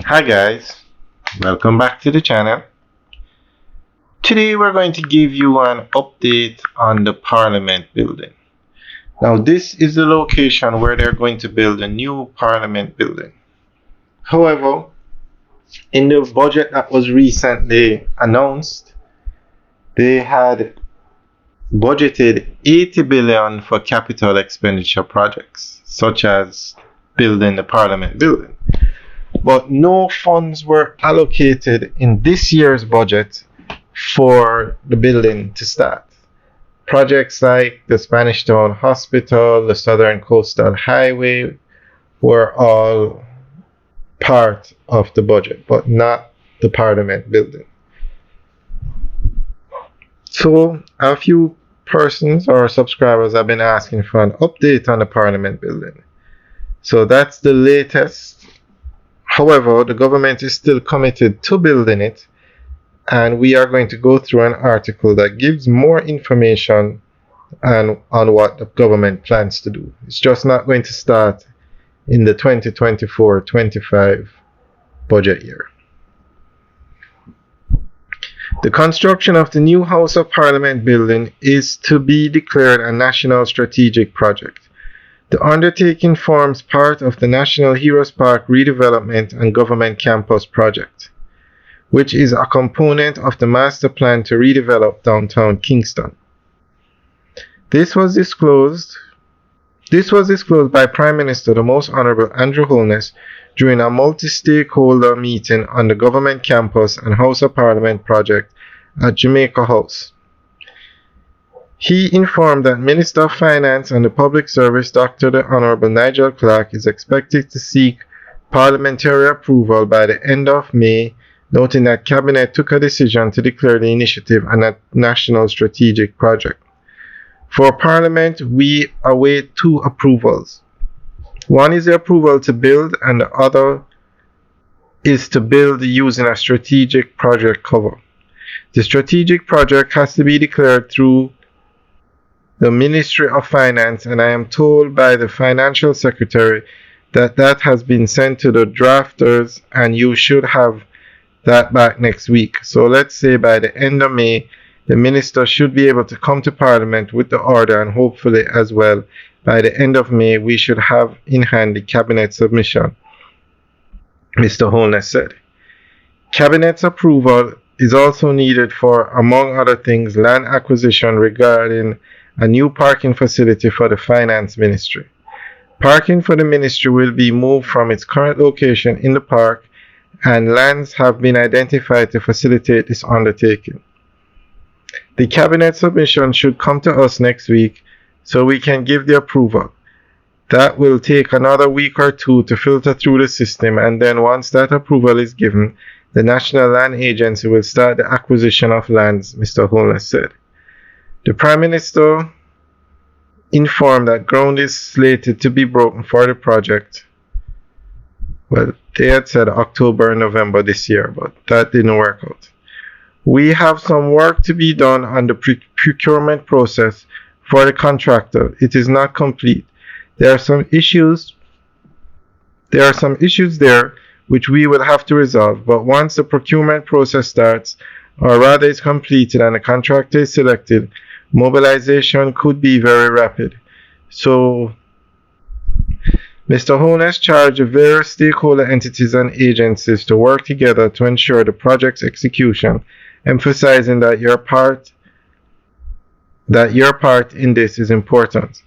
Hi guys, welcome back to the channel. Today we're going to give you an update on the Parliament building. Now this is the location where they're going to build a new Parliament building. However, in the budget that was recently announced, they had budgeted 80 billion for capital expenditure projects, such as building the Parliament building. But no funds were allocated in this year's budget for the building to start. Projects like the Spanish Town Hospital, the Southern Coastal Highway were all part of the budget, but not the Parliament building. So a few persons or subscribers have been asking for an update on the Parliament building. So that's the latest. However, the government is still committed to building it, and we are going to go through an article that gives more information on what the government plans to do. It's just not going to start in the 2024-25 budget year. The construction of the new House of Parliament building is to be declared a national strategic project. The undertaking forms part of the National Heroes Park Redevelopment and Government Campus project, which is a component of the master plan to redevelop downtown Kingston. This was disclosed by Prime Minister the Most Honorable Andrew Holness during a multi-stakeholder meeting on the Government Campus and House of Parliament project at Jamaica House. He informed that Minister of Finance and the Public Service Dr. the Honorable Nigel Clark is expected to seek parliamentary approval by the end of May, noting that Cabinet took a decision to declare the initiative a national strategic project. For Parliament, we await two approvals. One is the approval to build, and the other is to build using a strategic project cover. The strategic project has to be declared through the Ministry of Finance, and I am told by the Financial Secretary that has been sent to the drafters, and you should have that back next week. So let's say by the end of May, the Minister should be able to come to Parliament with the order, and hopefully as well by the end of May we should have in hand the Cabinet submission, Mr. Holness said. Cabinet's approval is also needed for, among other things, land acquisition regarding a new parking facility for the Finance Ministry. Parking for the ministry will be moved from its current location in the park, and lands have been identified to facilitate this undertaking. The Cabinet submission should come to us next week so we can give the approval. That will take another week or two to filter through the system, and then once that approval is given, the National Land Agency will start the acquisition of lands, Mr. Holness said. The Prime Minister informed that ground is slated to be broken for the project. Well, they had said October and November this year, but that didn't work out. We have some work to be done on the procurement process for the contractor. It is not complete. There are some issues there which we will have to resolve, but once the procurement process starts, or rather is completed and the contractor is selected, mobilization could be very rapid. So Mr. Holness charged the various stakeholder entities and agencies to work together to ensure the project's execution, emphasizing that your part in this is important.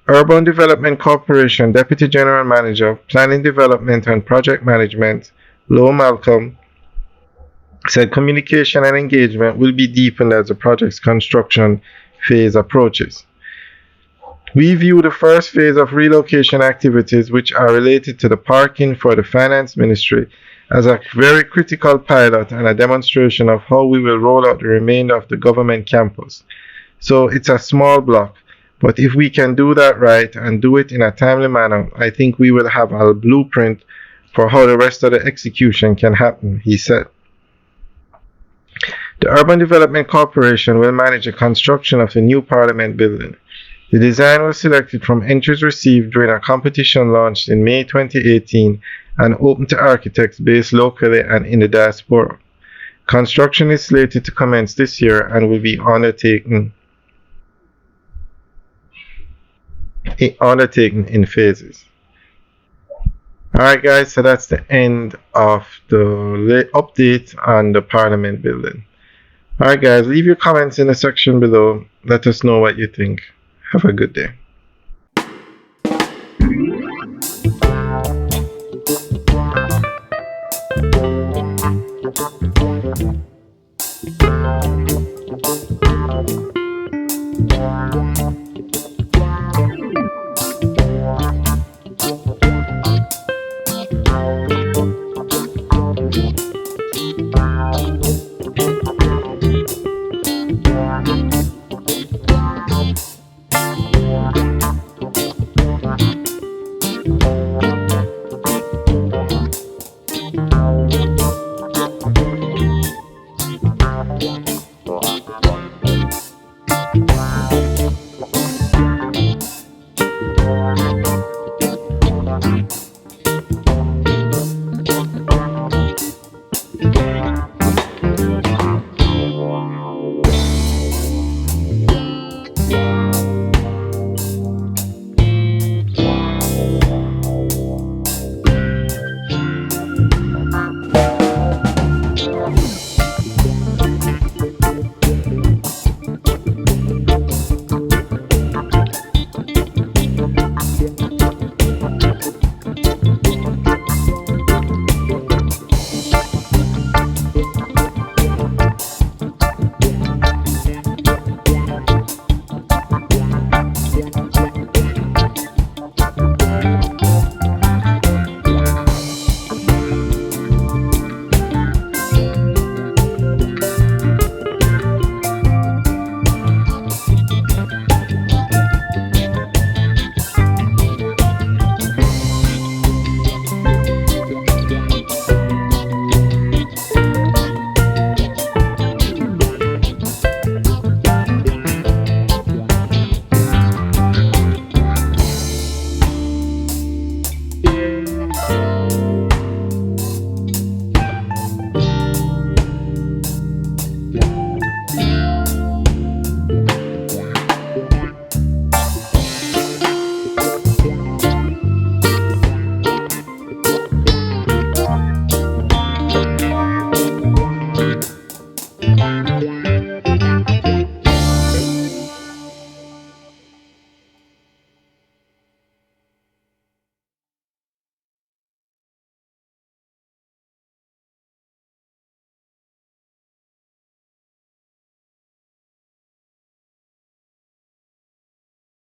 Urban Development Corporation Deputy General Manager, Planning Development and Project Management, Lo Malcolm, said communication and engagement will be deepened as the project's construction phase approaches. We view the first phase of relocation activities, which are related to the parking for the Finance Ministry, as a very critical pilot and a demonstration of how we will roll out the remainder of the government campus. So it's a small block, but if we can do that right and do it in a timely manner, I think we will have a blueprint for how the rest of the execution can happen, he said. The Urban Development Corporation will manage the construction of the new Parliament building. The design was selected from entries received during a competition launched in May 2018 and open to architects based locally and in the diaspora. Construction is slated to commence this year and will be undertaken in phases. Alright guys, so that's the end of the update on the Parliament building. Alright guys, leave your comments in the section below. Let us know what you think. Have a good day.